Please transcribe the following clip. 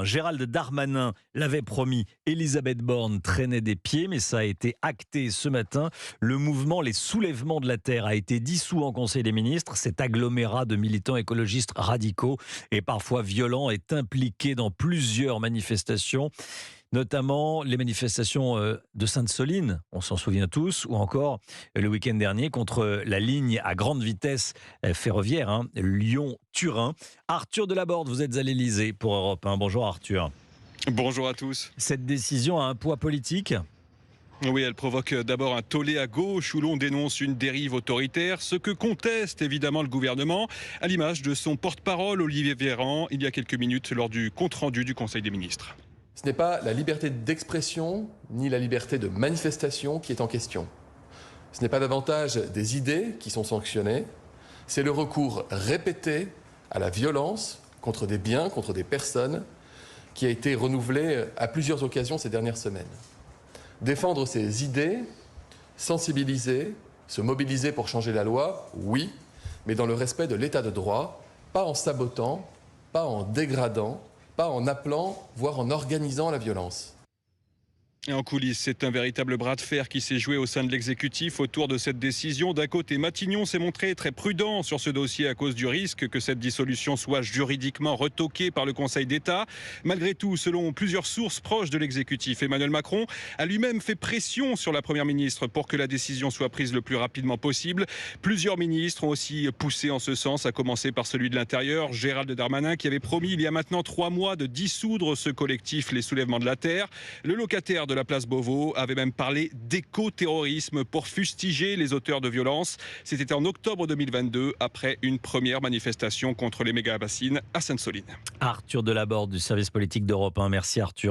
Gérald Darmanin l'avait promis, Elisabeth Borne traînait des pieds, mais ça a été acté ce matin. Le mouvement Les Soulèvements de la Terre a été dissous en Conseil des ministres. Cet agglomérat de militants écologistes radicaux et parfois violents est impliqué dans plusieurs manifestations, notamment les manifestations de Sainte-Soline, on s'en souvient tous, ou encore le week-end dernier contre la ligne à grande vitesse ferroviaire, Lyon-Turin. Arthur Delaborde, vous êtes à l'Élysée pour Europe 1. Bonjour Arthur. Bonjour à tous. Cette décision a un poids politique ? Oui, elle provoque d'abord un tollé à gauche où l'on dénonce une dérive autoritaire, ce que conteste évidemment le gouvernement, à l'image de son porte-parole Olivier Véran il y a quelques minutes lors du compte-rendu du Conseil des ministres. Ce n'est pas la liberté d'expression ni la liberté de manifestation qui est en question. Ce n'est pas davantage des idées qui sont sanctionnées, c'est le recours répété à la violence contre des biens, contre des personnes, qui a été renouvelé à plusieurs occasions ces dernières semaines. Défendre ces idées, sensibiliser, se mobiliser pour changer la loi, oui, mais dans le respect de l'état de droit, pas en sabotant, pas en dégradant, pas en appelant, voire en organisant la violence. Et en coulisses, c'est un véritable bras de fer qui s'est joué au sein de l'exécutif autour de cette décision. D'un côté, Matignon s'est montré très prudent sur ce dossier à cause du risque que cette dissolution soit juridiquement retoquée par le Conseil d'État. Malgré tout, selon plusieurs sources proches de l'exécutif, Emmanuel Macron a lui-même fait pression sur la Première ministre pour que la décision soit prise le plus rapidement possible. Plusieurs ministres ont aussi poussé en ce sens, à commencer par celui de l'Intérieur, Gérald Darmanin, qui avait promis il y a maintenant 3 mois de dissoudre ce collectif Les Soulèvements de la Terre. Le locataire de la place Beauvau avait même parlé d'éco-terrorisme pour fustiger les auteurs de violences. C'était en octobre 2022, après une première manifestation contre les méga-bassines à Sainte-Soline. Arthur Delaborde du service politique d'Europe 1. Merci Arthur.